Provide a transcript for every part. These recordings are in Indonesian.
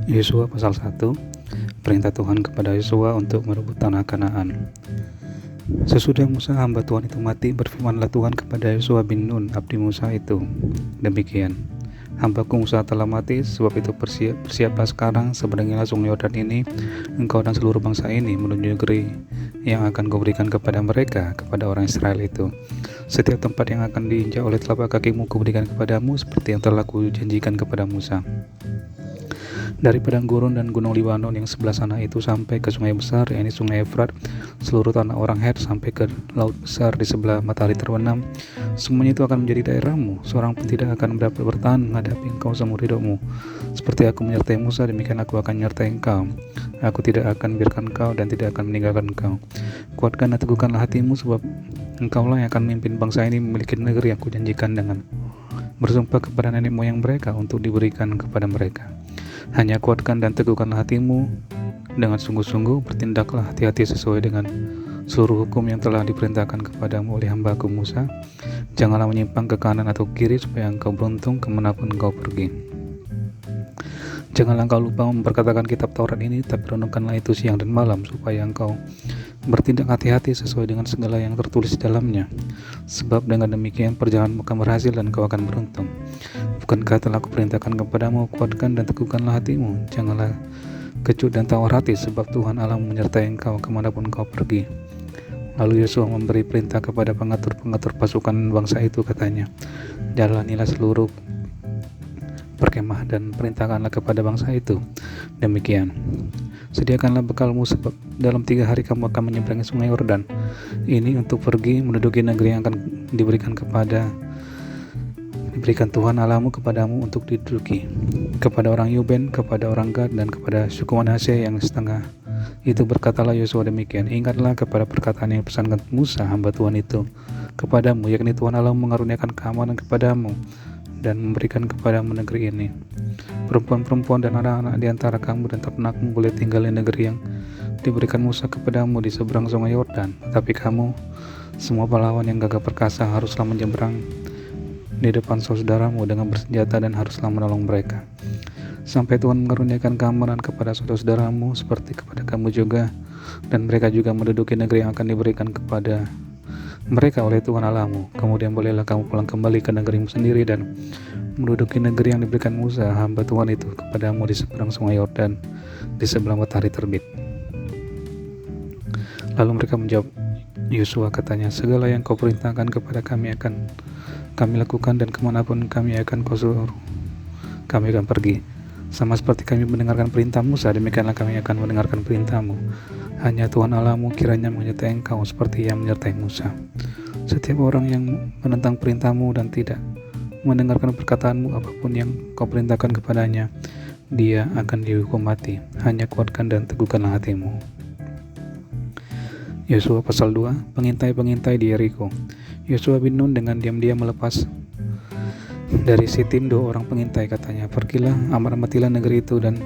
Yosua pasal 1, perintah Tuhan kepada Yosua untuk merebut tanah Kanaan. Sesudah Musa hamba Tuhan itu mati, berfirmanlah Tuhan kepada Yosua bin Nun, abdi Musa itu, demikian: Hambaku Musa telah mati, sebab itu bersiaplah sekarang seberangilah sungai Yordan ini, engkau dan seluruh bangsa ini, menuju negeri yang akan kau berikan kepada mereka, kepada orang Israel itu. Setiap tempat yang akan diinjak oleh telapak kakimu kuberikan kepadamu, seperti yang telah kujanjikan kepada Musa. Dari padang gurun dan gunung Libanon yang sebelah sana itu sampai ke sungai besar, yakni sungai Efrat, seluruh tanah orang Het sampai ke laut besar di sebelah matahari terbenam, semuanya itu akan menjadi daerahmu. Seorang pun tidak akan dapat bertahan menghadapi engkau seumur hidupmu. Seperti aku menyertai Musa, demikian aku akan menyertai engkau. Aku tidak akan biarkan engkau dan tidak akan meninggalkan engkau. Kuatkan dan teguhkanlah hatimu, sebab engkaulah yang akan memimpin bangsa ini memiliki negeri yang kujanjikan dengan bersumpah kepada nenek moyang mereka untuk diberikan kepada mereka. Hanya kuatkan dan teguhkanlah hatimu dengan sungguh-sungguh, bertindaklah hati-hati sesuai dengan seluruh hukum yang telah diperintahkan kepadamu oleh hambaku Musa. Janganlah menyimpang ke kanan atau kiri, supaya engkau beruntung kemanapun engkau pergi. Janganlah engkau lupa memperkatakan kitab Taurat ini, tapi renungkanlah itu siang dan malam, supaya engkau bertindak hati-hati sesuai dengan segala yang tertulis di dalamnya. Sebab dengan demikian perjalananmu akan berhasil dan kau akan beruntung. Bukankah telah kuperintahkan kepadamu, kuatkan dan teguhkanlah hatimu. Janganlah kecut dan tawar hati, sebab Tuhan Allah menyertai engkau kemanapun engkau pergi. Lalu Yosua memberi perintah kepada pengatur-pengatur pasukan bangsa itu, katanya, jalanilah seluruh perkemah dan perintahkanlah kepada bangsa itu, demikian: sediakanlah bekalmu, sebab dalam 3 hari kamu akan menyeberangi sungai Yordan ini untuk pergi menduduki negeri yang akan diberikan Tuhan Allahmu kepadamu untuk diduduki. Kepada orang Yuben, kepada orang Gad, dan kepada suku Manasye yang setengah itu berkatalah Yosua demikian: ingatlah kepada perkataan yang dipesankan Musa hamba Tuhan itu kepadamu, yakni Tuhan Allah mengaruniakan keamanan kepadamu dan memberikan kepadamu negeri ini. Perempuan-perempuan dan anak-anak di antara kamu dan ternakmu boleh tinggal di negeri yang diberikan Musa kepadamu di seberang sungai Yordan. Tetapi kamu, semua pahlawan yang gagah perkasa, haruslah menyeberang di depan saudaramu dengan bersenjata dan haruslah menolong mereka, sampai Tuhan mengaruniakan keamanan kepada saudaramu seperti kepada kamu juga, dan mereka juga menduduki negeri yang akan diberikan kepada mereka oleh Tuhan Allahmu. Kemudian bolehlah kamu pulang kembali ke negerimu sendiri dan menduduki negeri yang diberikan Musa hamba Tuhan itu kepadamu di seberang sungai Yordan, di sebelah matahari terbit. Lalu mereka menjawab Yosua, katanya, segala yang kau perintahkan kepada kami akan kami lakukan, dan kemanapun kami akan kau suruh kami akan pergi. Sama seperti kami mendengarkan perintah Musa, demikianlah kami akan mendengarkan perintahmu. Hanya Tuhan Allahmu kiranya menyertai engkau seperti yang menyertai Musa. Setiap orang yang menentang perintahmu dan tidak mendengarkan perkataanmu, apapun yang kau perintahkan kepadanya, dia akan dihukum mati. Hanya kuatkan dan teguhkanlah hatimu. Yosua pasal 2, pengintai-pengintai di Yeriko. Yosua bin Nun dengan diam-diam melepas dari Sitim 2 orang pengintai, katanya, pergilah, amatilah negeri itu dan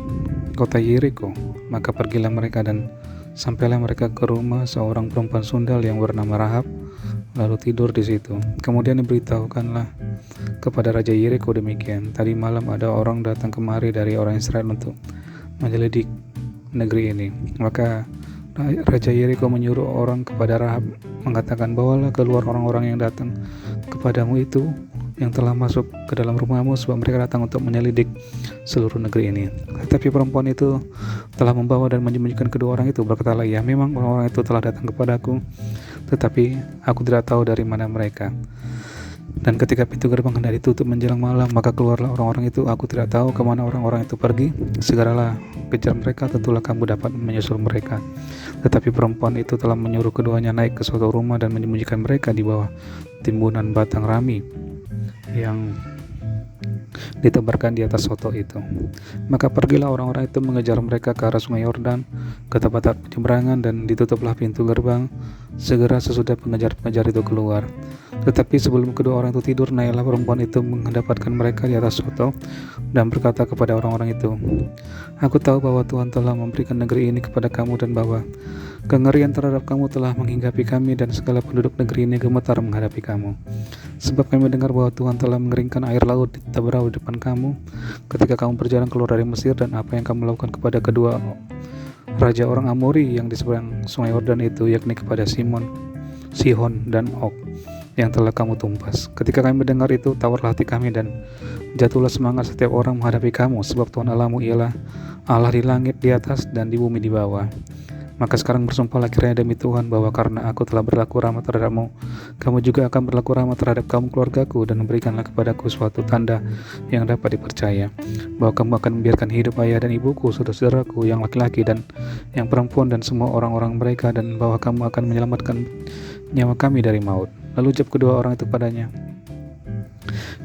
kota Yeriko. Maka pergilah mereka dan sampailah mereka ke rumah seorang perempuan sundal yang bernama Rahab, lalu tidur di situ. Kemudian diberitahukanlah kepada Raja Yeriko demikian: tadi malam ada orang datang kemari dari orang Israel untuk menyelidik negeri ini. Maka Raja Yeriko menyuruh orang kepada Rahab, mengatakan, bawalah keluar orang-orang yang datang kepadamu itu, yang telah masuk ke dalam rumahmu, sebab mereka datang untuk menyelidik seluruh negeri ini. Tetapi perempuan itu telah membawa dan menyembunyikan kedua orang itu. Berkatalah ia, memang orang-orang itu telah datang kepadaku, tetapi aku tidak tahu dari mana mereka. Dan ketika pintu gerbang hendak ditutup menjelang malam, maka keluarlah orang-orang itu. Aku tidak tahu kemana orang-orang itu pergi. Segeralah kejar mereka, tentulah kamu dapat menyusul mereka. Tetapi perempuan itu telah menyuruh keduanya naik ke suatu rumah dan menyembunyikan mereka di bawah timbunan batang rami yang ditebarkan di atas soto itu. Maka pergilah orang-orang itu mengejar mereka ke arah sungai Yordan, ke tempat penyeberangan, dan ditutuplah pintu gerbang. segera sesudah pengejar-pengejar itu keluar. Tetapi sebelum kedua orang itu tidur, naiklah perempuan itu menghadapkan mereka di atas soto dan berkata kepada orang-orang itu, "Aku tahu bahwa Tuhan telah memberikan negeri ini kepada kamu dan bahwa kengerian terhadap kamu telah menghinggapi kami dan segala penduduk negeri ini gemetar menghadapi kamu. Sebab kami mendengar bahwa Tuhan telah mengeringkan air laut di Taberau di depan kamu ketika kamu berjalan keluar dari Mesir dan apa yang kamu lakukan kepada kedua raja orang Amori yang di seberang sungai Yordan itu, yakni kepada Sihon dan Og yang telah kamu tumpas. Ketika kami mendengar itu, tawarlah hati kami dan jatuhlah semangat setiap orang menghadapi kamu, sebab Tuhan Allahmu ialah Allah di langit di atas dan di bumi di bawah. Maka sekarang bersumpahlah kiranya demi Tuhan bahwa karena aku telah berlaku ramah terhadapmu, kamu juga akan berlaku ramah terhadap kaum keluargaku, dan memberikanlah kepadaku suatu tanda yang dapat dipercaya, bahwa kamu akan membiarkan hidup ayah dan ibuku, saudara-saudaraku yang laki-laki dan yang perempuan dan semua orang-orang mereka, dan bahwa kamu akan menyelamatkan nyawa kami dari maut." Lalu ucap kedua orang itu padanya,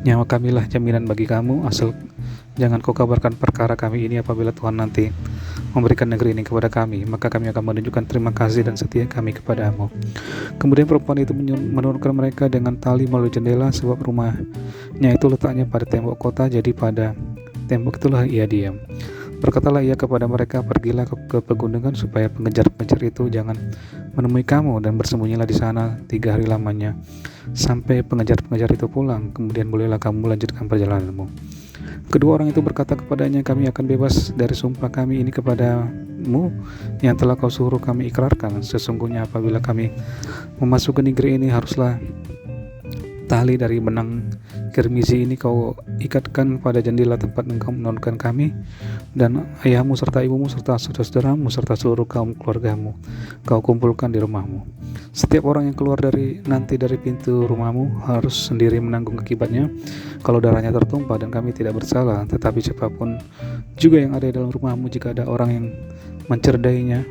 "Nyawa kamilah jaminan bagi kamu, asal jangan kau kabarkan perkara kami ini apabila Tuhan nanti memberikan negeri ini kepada kami, maka kami akan menunjukkan terima kasih dan setia kami kepadamu." Kemudian perempuan itu menurunkan mereka dengan tali melalui jendela, sebab rumahnya itu letaknya pada tembok kota, jadi pada tembok itulah ia diam. Berkatalah ia kepada mereka, "Pergilah ke pegunungan supaya pengejar-pengejar itu jangan menemui kamu, dan bersembunyilah di sana 3 hari lamanya sampai pengejar-pengejar itu pulang. Kemudian bolehlah kamu melanjutkan perjalananmu." Kedua orang itu berkata kepadanya, "Kami akan bebas dari sumpah kami ini kepadamu yang telah kau suruh kami ikrarkan. Sesungguhnya apabila kami memasuki negeri ini, haruslah tali dari benang kirmizi ini kau ikatkan pada jendela tempat engkau menurunkan kami dan ayahmu serta ibumu serta saudara-saudaramu serta seluruh kaum keluargamu kau kumpulkan di rumahmu. Setiap orang yang keluar dari pintu rumahmu harus sendiri menanggung akibatnya kalau darahnya tertumpah, dan kami tidak bersalah. Tetapi siapapun juga yang ada di dalam rumahmu, jika ada orang yang menciderainya,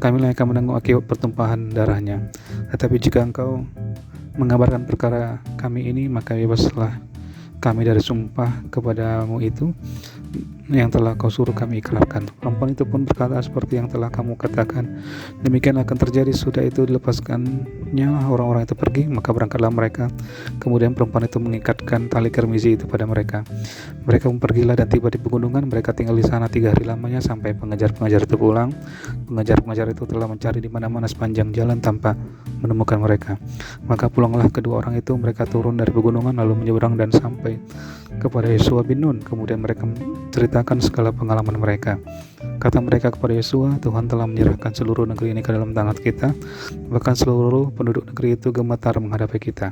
kamilah yang akan menanggung akibat pertumpahan darahnya. Tetapi jika engkau mengabarkan perkara kami ini, maka bebaslah kami dari sumpah kepadamu itu yang telah kau suruh kami ikrarkan." Perempuan itu pun berkata, "Seperti yang telah kamu katakan, demikian akan terjadi." Sudah itu dilepaskannya orang-orang itu pergi, maka berangkatlah mereka. Kemudian perempuan itu mengikatkan tali kirmizi itu pada mereka. Mereka pun pergilah dan tiba di pegunungan. Mereka tinggal di sana 3 hari lamanya sampai pengejar-pengejar itu pulang. Pengejar-pengejar itu telah mencari di mana-mana sepanjang jalan tanpa menemukan mereka. Maka pulanglah kedua orang itu. Mereka turun dari pegunungan lalu menyeberang dan sampai kepada Yosua bin Nun. Kemudian mereka menceritakan segala pengalaman mereka. Kata mereka kepada Yosua, "Tuhan telah menyerahkan seluruh negeri ini ke dalam tangan kita, bahkan seluruh penduduk negeri itu gemetar menghadapi kita."